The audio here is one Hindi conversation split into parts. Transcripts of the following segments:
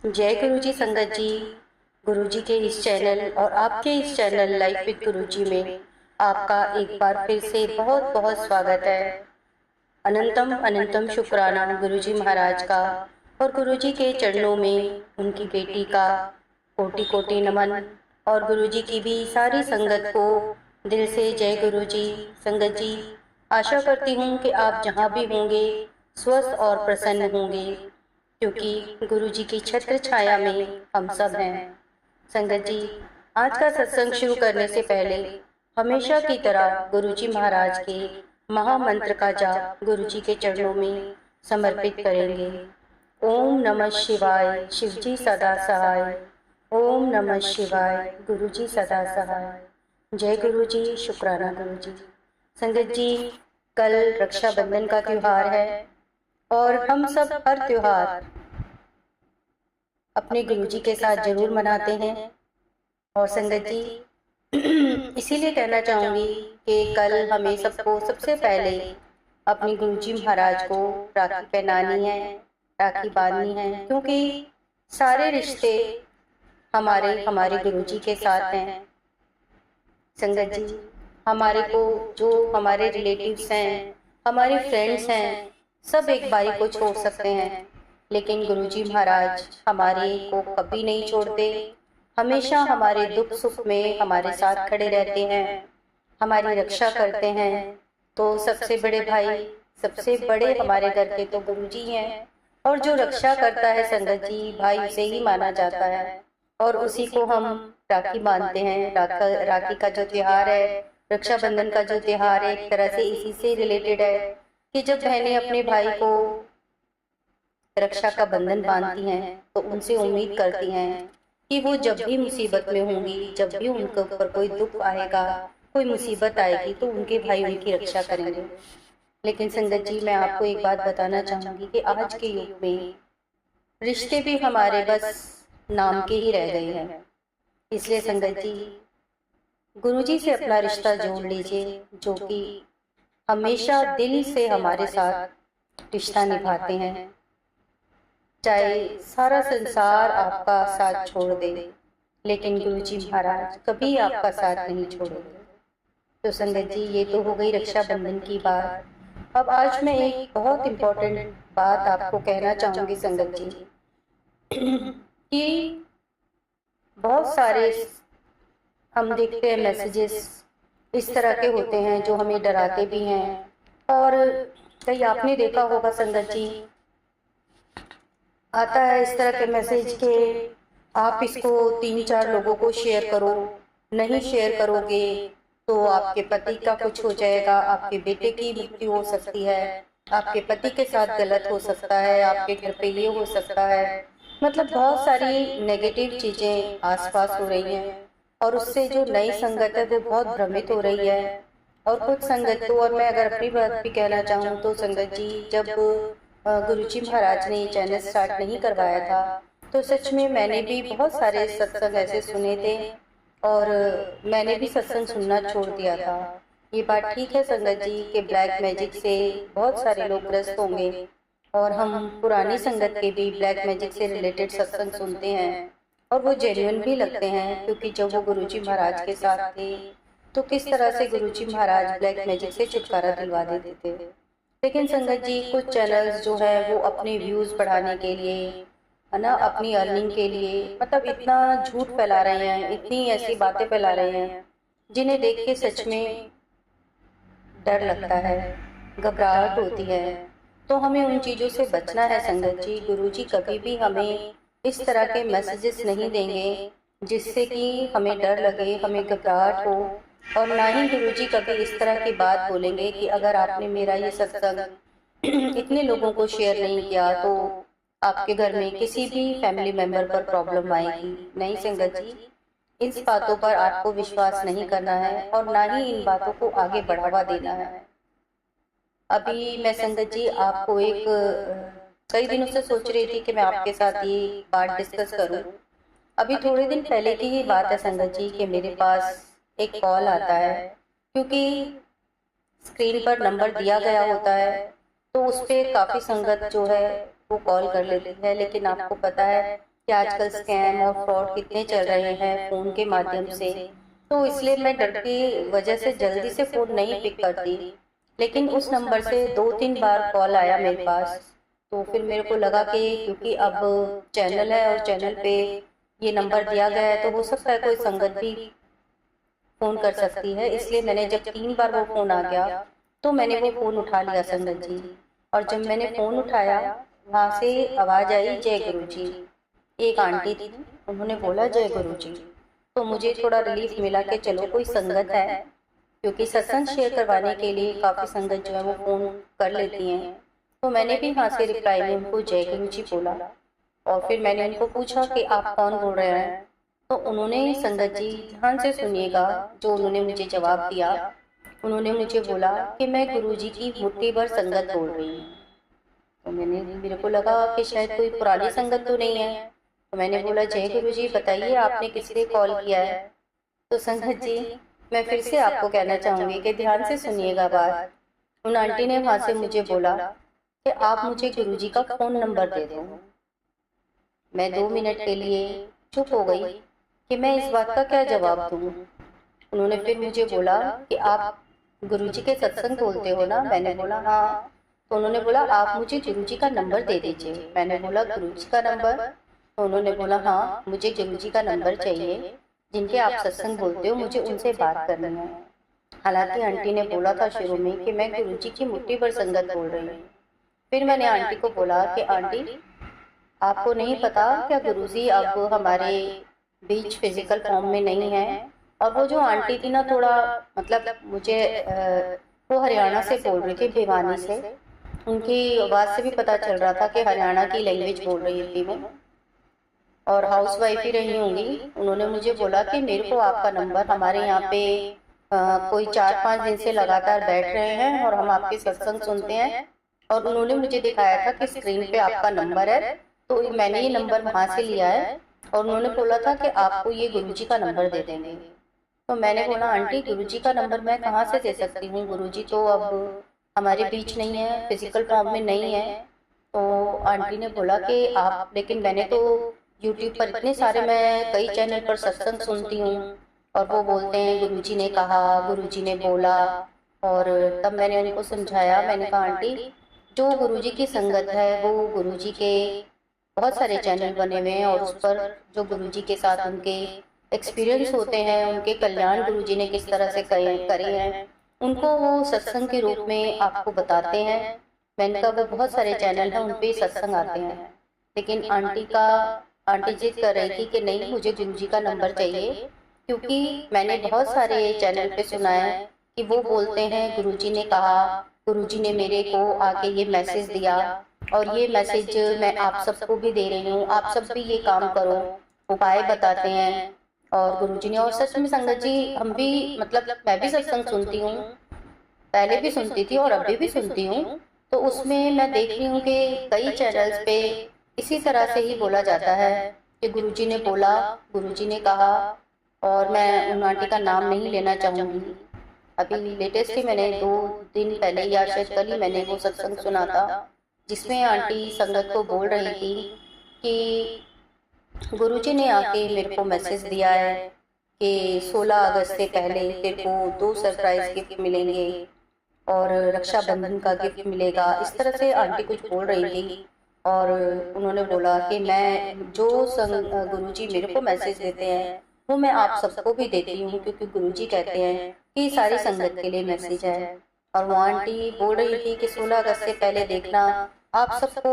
जय गुरु जी संगत जी। गुरु जी के इस चैनल और आपके इस चैनल लाइफ विद गुरु जी में आपका एक बार फिर से बहुत बहुत स्वागत है। अनंतम अनंतम शुक्राना गुरु जी महाराज का और गुरु जी के चरणों में उनकी बेटी का कोटि कोटि नमन और गुरु जी की भी सारी संगत को दिल से जय गुरु जी। संगत जी, आशा करती हूँ कि आप जहाँ भी होंगे स्वस्थ और प्रसन्न होंगे, क्योंकि गुरु जी की छत्र छाया में हम सब हैं। संगत जी, आज का सत्संग शुरू करने से पहले हमेशा की तरह गुरु जी महाराज के महामंत्र का जाप गुरु जी के चरणों में समर्पित करेंगे। ओम नमः शिवाय, शिव जी सदा सहाय। ओम नमः शिवाय, गुरु जी सदा सहाय। जय गुरु जी, शुक्राना गुरु जी। संगत जी, कल रक्षाबंधन का त्योहार है और हम सब हर त्योहार अपने गुरु जी के साथ जरूर मनाते हैं। और संगत जी, इसीलिए कहना चाहूंगी कि कल हमें सबको सबसे पहले अपने गुरु जी महाराज को राखी पहनानी है, राखी बांधनी है, क्योंकि सारे रिश्ते हमारे हमारे गुरु जी के साथ हैं। संगत जी, हमारे को जो हमारे रिलेटिव्स हैं, हमारे फ्रेंड्स हैं, सब एक बारी को छोड़ सकते हैं, लेकिन गुरु जी महाराज हमारे को कभी नहीं छोड़ते। हमेशा हमारे दुख सुख में हमारे साथ खड़े रहते हैं, हमारी रक्षा करते हैं। तो सबसे बड़े भाई, सबसे बड़े हमारे घर के तो गुरु जी हैं, और जो रक्षा करता है संगत जी, भाई उसे ही माना जाता है और उसी को हम राखी बांधते हैं। राखी का जो त्योहार है, रक्षाबंधन का जो त्योहार है, एक तरह से इसी से रिलेटेड है कि जब बहनें अपने भाई को रक्षा का बंधन बांधती हैं तो उनसे उम्मीद करती हैं कि वो जब भी मुसीबत में होंगी, जब भी उनके ऊपर कोई दुख आएगा, कोई मुसीबत आएगी, तो उनके भाई उनकी रक्षा करेंगे। लेकिन संगत जी, मैं आपको एक बात बताना चाहूंगी कि आज के युग में रिश्ते भी हमारे बस नाम के ही रह गए हैं। इसलिए संगत जी, गुरु जी से अपना रिश्ता जोड़ लीजिए, जो कि हमेशा दिल से हमारे साथ रिश्ता निभाते हैं। चाहे सारा संसार आपका साथ छोड़ दे, लेकिन गुरु जी महाराज कभी आपका साथ नहीं छोड़ेंगे। तो संगत जी, ये तो हो गई रक्षाबंधन की बात। अब आज मैं एक बहुत इम्पोर्टेंट बात आपको कहना चाहूंगी संगत जी, कि बहुत सारे हम देखते हैं मैसेजेस इस तरह के होते हैं जो हमें डराते भी हैं। और कहीं आपने देखा होगा संगत जी, आता है इस तरह के मैसेज के आप इसको 3-4 लोगों को शेयर करो, नहीं शेयर करोगे तो आपके पति का कुछ हो जाएगा, आपके बेटे की मृत्यु हो सकती है, आपके पति के साथ गलत हो सकता है, आपके घर पे ये हो सकता है। मतलब बहुत सारी नेगेटिव चीजें आसपास हो रही हैं और उससे जो नई संगत है वो बहुत भ्रमित हो रही है। और कुछ संगत तो, और मैं अगर अपनी बात भी कहना चाहूँ तो संगत जी, जब गुरुजी महाराज ने चैनल स्टार्ट नहीं करवाया था तो सच में मैंने भी बहुत सारे सत्संग ऐसे सुने थे और मैंने भी सत्संग सुनना छोड़ दिया था। ये बात ठीक है संगत जी कि ब्लैक मैजिक से बहुत सारे लोग ग्रस्त होंगे और हम पुरानी संगत के भी ब्लैक मैजिक से रिलेटेड सत्संग सुनते हैं और वो जेन्युइन भी लगते हैं, क्योंकि जब वो गुरुजी महाराज के साथ थे तो किस तरह से गुरुजी महाराज ब्लैक मैजिक से छुटकारा दिलवा देते थे। लेकिन संगत जी, कुछ चैनल्स जो है वो अपने व्यूज बढ़ाने के लिए, है ना, अपनी अर्निंग के लिए, मतलब इतना झूठ फैला रहे हैं, इतनी ऐसी बातें फैला रहे हैं जिन्हें देख के सच में डर लगता है, घबराहट होती है। तो हमें उन चीज़ों से बचना है संगत जी। गुरुजी कभी भी हमें इस तरह के मैसेजेस नहीं देंगे जिससे कि हमें डर लगे, हमें घबराहट हो। और ना ही गुरुजी कभी इस तरह की बात बोलेंगे कि अगर आपने मेरा ये सत्संग इतने लोगों को शेयर नहीं किया तो आपके घर में किसी भी फैमिली मेंबर पर प्रॉब्लम आएगी। नहीं संगत जी, इस बातों पर आपको विश्वास नहीं करना है और ना ही इन बातों को आगे बढ़ावा देना है। अभी मैं संगत जी आपको एक कई दिनों से सोच रही थी कि मैं आपके साथ ये बात डिस्कस करूं। अभी थोड़े दिन पहले की ही बात है संगत जी कि मेरे पास एक कॉल आता है, क्योंकि स्क्रीन पर नंबर दिया गया होता है तो उस पर काफ़ी संगत जो है वो कॉल कर लेती है। लेकिन आपको पता है कि आजकल स्कैम और फ्रॉड कितने चल रहे हैं फ़ोन के माध्यम से, तो इसलिए मैं डर की वजह से जल्दी से फ़ोन नहीं पिक करती। लेकिन उस नंबर से 2-3 बार कॉल आया मेरे पास, तो फिर मेरे को लगा कि क्योंकि अब चैनल है और चैनल पे ये नंबर दिया गया है, तो हो सकता है कोई संगत भी फ़ोन कर सकती है। इसलिए मैंने जब 3 बार वो फ़ोन आ गया, तो मैंने वो फ़ोन उठा लिया संगत जी। और जब मैंने फ़ोन उठाया, वहाँ से आवाज़ आई, जय गुरु जी। एक आंटी थी, उन्होंने बोला जय गुरु जी। तो मुझे थोड़ा रिलीफ मिला कि चलो कोई संगत है, क्योंकि सत्संग शेयर करवाने के लिए काफ़ी संगत जो है वो फ़ोन कर लेती हैं। तो मैंने भी वहाँ से रिप्लाई में उनको जय गुरु जी बोला। और फिर मैंने उनको पूछा कि आप कौन बोल रहे हैं। तो उन्होंने, संगत जी ध्यान से सुनिएगा जो उन्होंने मुझे जवाब दिया। उन्होंने मुझे बोला कि मैं गुरुजी की मुट्ठी भर संगत बोल रही हूँ। तो मेरे को लगा कि शायद कोई पुरानी संगत तो नहीं है। तो मैंने बोला जय गुरुजी, बताइए आपने किस लिए कॉल किया है। तो संगत जी, मैं फिर से आपको कहना चाहूँगी कि ध्यान से सुनिएगा बात। उन आंटी ने वहाँ से मुझे बोला कि आप मुझे गुरुजी का फ़ोन नंबर दे दो। मैं 2 मिनट के लिए चुप हो गई कि मैं इस बात का क्या जवाब दूँ। उन्होंने फिर मुझे बोला कि आप गुरुजी के सत्संग बोलते हो ना। मैंने बोला हाँ। तो उन्होंने बोला आप मुझे गुरुजी का नंबर दे दीजिए। मैंने बोला गुरुजी का नंबर। तो उन्होंने बोला हाँ, मुझे गुरुजी का नंबर चाहिए, जिनके आप सत्संग बोलते हो, मुझे उनसे बात करनी है। हालांकि आंटी ने बोला था शुरू में कि मैं गुरुजी की मुट्ठी भर संगत बोल रही हूँ। फिर मैंने आंटी को बोला कि आंटी, आपको नहीं पता क्या गुरुजी अब हमारे बीच फिजिकल फॉर्म में नहीं है। और वो जो आंटी थी ना, थोड़ा मतलब मुझे वो हरियाणा से बोल रही थी, भिवानी से। उनकी आवाज़ से भी पता चल रहा था कि हरियाणा की लैंग्वेज बोल रही थी वो, और हाउस वाइफ ही रही होंगी। उन्होंने मुझे बोला कि मेरे को आपका नंबर, हमारे यहाँ पे कोई 4-5 दिन से लगातार बैठ रहे हैं और हम आपके सत्संग सुनते हैं, और उन्होंने मुझे दिखाया था कि स्क्रीन पे आपका नंबर है। तो मैंने ये नंबर वहाँ से लिया है, और उन्होंने बोला था कि आपको ये गुरुजी का नंबर दे देंगे। तो मैंने बोला आंटी, गुरुजी का नंबर मैं कहाँ से दे सकती हूँ, गुरुजी तो अब हमारे बीच नहीं है, फिजिकल फॉर्म में नहीं है। तो आंटी ने बोला कि आप, लेकिन मैंने तो यूट्यूब पर इतने सारे, मैं कई चैनल पर सत्संग सुनती हूँ और वो बोलते हैं गुरुजी ने कहा, गुरुजी ने बोला। और तब मैंने उनको समझाया, मैंने कहा आंटी, जो गुरुजी की संगत है वो गुरुजी के बहुत सारे चैनल बने हुए हैं, और उस पर जो गुरुजी के साथ उनके एक्सपीरियंस होते हैं, उनके कल्याण गुरुजी ने किस तरह से करे हैं, उनको वो सत्संग के रूप में आपको बताते हैं। मैंने कहा वो बहुत सारे चैनल हैं, उन पे सत्संग आते हैं। लेकिन आंटी जिद कर रही थी कि नहीं, मुझे गुरुजी का नंबर चाहिए, क्योंकि मैंने बहुत सारे चैनल पे सुना है कि वो बोलते हैं गुरुजी ने कहा, गुरुजी ने मेरे को आके ये मैसेज दिया, और ये मैसेज मैं आप सबको भी दे रही हूँ, आप सब भी ये काम करो, उपाय बताते हैं। और गुरुजी ने, और सच में संगत जी, हम भी, मतलब मैं भी सत्संग सुनती हूँ, पहले भी सुनती थी और अभी भी सुनती हूँ। तो उसमें मैं देख रही हूँ कि कई चैनल्स पे इसी तरह से ही बोला जाता है कि गुरुजी ने बोला, गुरुजी ने कहा। और मैं उन आंटी का नाम नहीं लेना चाहूँगी। अभी लेटेस्ट ही मैंने 2 दिन पहले या शायद कल ही मैंने वो सत्संग सुना था, जिसमें आंटी संगत को बोल रही थी कि गुरुजी ने आके मेरे को मैसेज दिया है कि 16 अगस्त से पहले तेरे को 2 सरप्राइज गिफ्ट मिलेंगे और रक्षाबंधन का गिफ्ट मिलेगा। इस तरह से आंटी कुछ बोल रही थी। और उन्होंने बोला कि मैं जो गुरुजी मेरे को मैसेज देते हैं वो मैं आप सबको भी देती हूँ, क्योंकि गुरुजी कहते हैं कि सारी संगत के लिए मैसेज है। और वो आंटी बोल रही थी कि 16 अगस्त से पहले देखना, आप सबको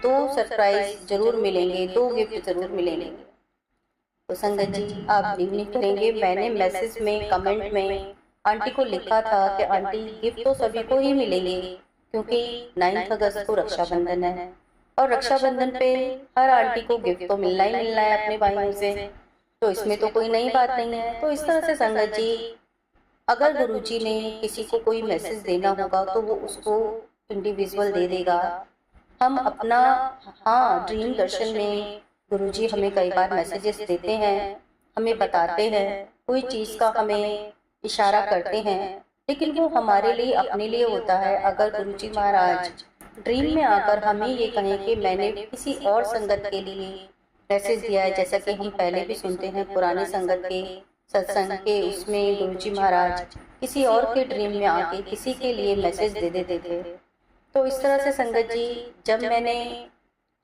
2 सरप्राइज जरूर मिलेंगे, 2 गिफ्ट जरूर मिलेंगे। तो संगत जी, आप बिलीव नहीं करेंगे, मैंने मैसेज में, कमेंट में आंटी को लिखा था कि आंटी, गिफ्ट तो सभी को ही मिलेंगे, क्योंकि 9 अगस्त को रक्षाबंधन है, और रक्षाबंधन पे हर आंटी को गिफ्ट तो मिलना ही मिलना है अपने भाइयों से, तो इसमें तो कोई नई बात नहीं है। तो इस तरह से संगत जी, अगर गुरुजी ने किसी को कोई मैसेज देना होगा तो वो उसको इंडिविजुअल दे देगा। हम अपना, हाँ, ड्रीम दर्शन में गुरुजी हमें कई बार मैसेजेस देते हैं, हमें बताते हैं, कोई चीज़ का हमें इशारा करते हैं, लेकिन वो हमारे लिए, अपने लिए होता है। अगर गुरुजी महाराज ड्रीम में आकर हमें ये कहें कि मैंने किसी और संगत के लिए मैसेज दिया है। जैसा कि हम पहले भी सुनते हैं पुराने संगत के सत्संग के, उसमें गुरुजी महाराज किसी और के ड्रीम में आके किसी के लिए मैसेज दे देते थे। तो इस तरह से संगत जी, जब मैंने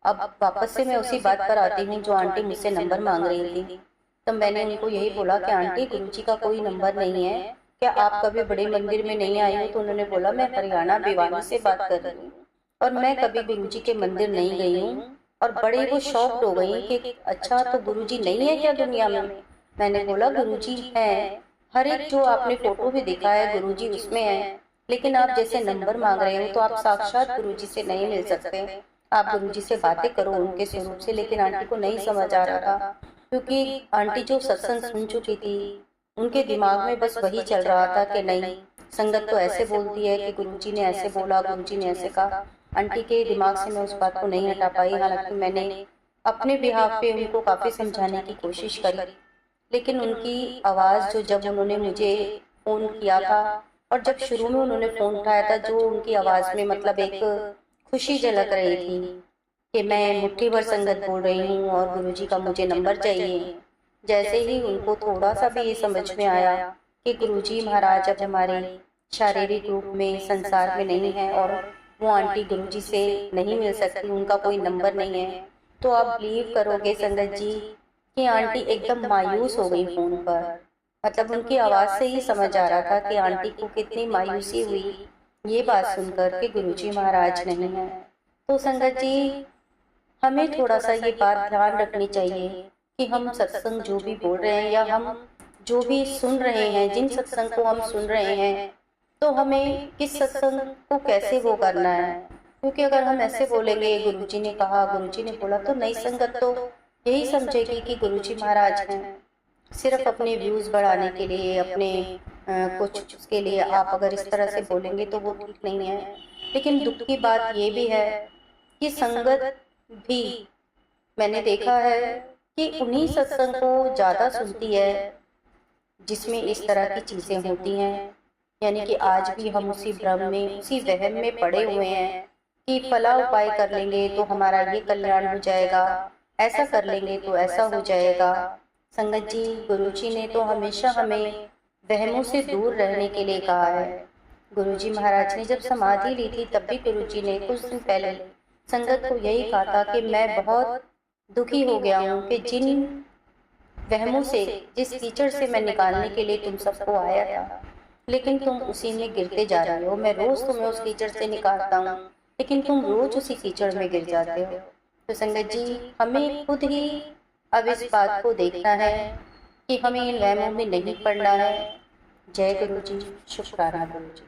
अब वापस से मैं उसी बात पर आती हूँ जो आंटी मुझसे नंबर मांग रही थी, तब मैंने उनको यही बोला कि आंटी, गुरुजी का कोई नंबर नहीं है, क्या आप कभी बड़े मंदिर में नहीं आई हो? तो उन्होंने बोला, मैं हरियाणा भिवानी से बात कर रही हूँ और मैं कभी गुरुजी के मंदिर नहीं गई हूँ। और बड़े वो शॉक्ड हो गई कि अच्छा, तो गुरुजी नहीं है क्या दुनिया में? मैंने बोला, गुरुजी हैं, हर एक जो आपने फोटो भी देखा है गुरुजी उसमें है, लेकिन आप जैसे नंबर मांग रहे हो तो आप साक्षात गुरुजी से नहीं मिल सकते। आप गुरुजी से बातें करो उनके स्वरूप से। लेकिन आंटी को नहीं समझ आ रहा था, क्योंकि आंटी जो सत्संग सुन चुकी थी, उनके दिमाग में बस वही चल रहा था कि नहीं, संगत तो ऐसे बोलती है कि गुरुजी ने ऐसे बोला, गुरुजी ने ऐसे कहा। आंटी के दिमाग से मैं उस बात को नहीं हटा पाई। हालांकि मैंने अपने बिहाफ पे उनको काफ़ी समझाने की कोशिश करी, लेकिन उनकी आवाज़ जो, जब उन्होंने मुझे फ़ोन किया था और जब शुरू में उन्होंने फ़ोन उठाया था, जो उनकी आवाज़ में मतलब एक खुशी झलक रही थी कि मैं मुट्ठी भर संगत बोल रही हूँ और गुरुजी का मुझे नंबर चाहिए। जैसे ही उनको थोड़ा सा भी ये समझ में आया कि गुरुजी महाराज अब हमारे शारीरिक रूप में संसार में नहीं है और वो आंटी गुरुजी से नहीं मिल सकती, उनका कोई नंबर नहीं है, तो आप बिलीव करोगे संगत जी कि आंटी एकदम मायूस हो गई फ़ोन पर। मतलब उनकी आवाज़ से ही समझ आ रहा था कि आंटी को कितनी मायूसी हुई ये बात सुनकर कि गुरुजी महाराज नहीं है। तो संगत जी, हमें थोड़ा सा ये बात ध्यान रखनी चाहिए कि हम सत्संग जो भी बोल रहे हैं या हम जो भी सुन रहे हैं, जिन सत्संग को हम सुन रहे हैं, तो हमें किस सत्संग को कैसे वो करना है। क्योंकि अगर हम ऐसे बोलेंगे गुरुजी ने कहा, गुरुजी ने बोला, तो नई संगत तो यही समझेगी कि गुरुजी महाराज हैं, सिर्फ अपने व्यूज़ बढ़ाने के लिए, अपने कुछ उसके लिए आप अगर इस तरह से बोलेंगे तो वो ठीक नहीं है। लेकिन दुख की बात ये भी है कि संगत भी मैंने देखा है कि उन्हीं सत्संग को ज़्यादा सुनती है जिसमें इस तरह की चीज़ें होती हैं। यानी कि आज भी हम उसी भ्रम में, उसी वहम में पड़े हुए हैं कि फला उपाय कर लेंगे तो हमारा ये कल्याण हो जाएगा, ऐसा कर लेंगे तो ऐसा हो जाएगा। संगत जी, गुरुजी ने तो हमेशा हमें वहमों से दूर रहने के लिए कहा है। गुरुजी महाराज ने जब समाधि ली थी तब भी गुरुजी ने कुछ दिन पहले संगत को यही कहा था कि मैं बहुत दुखी हो गया हूँ कि जिन वहमों से, जिस कीचड़ से मैं निकालने के लिए तुम सबको आया था, लेकिन तुम उसी में गिरते जा रहे हो। मैं रोज तुम्हें उस कीचड़ से निकालता हूँ, लेकिन तुम रोज उसी कीचड़ में गिर जाते हो। तो संगत जी, हमें खुद ही अब इस बात को देखना है कि हमें इन वहमों में नहीं पड़ना है। जय गुरु जी, शुक्राना गुरु जी।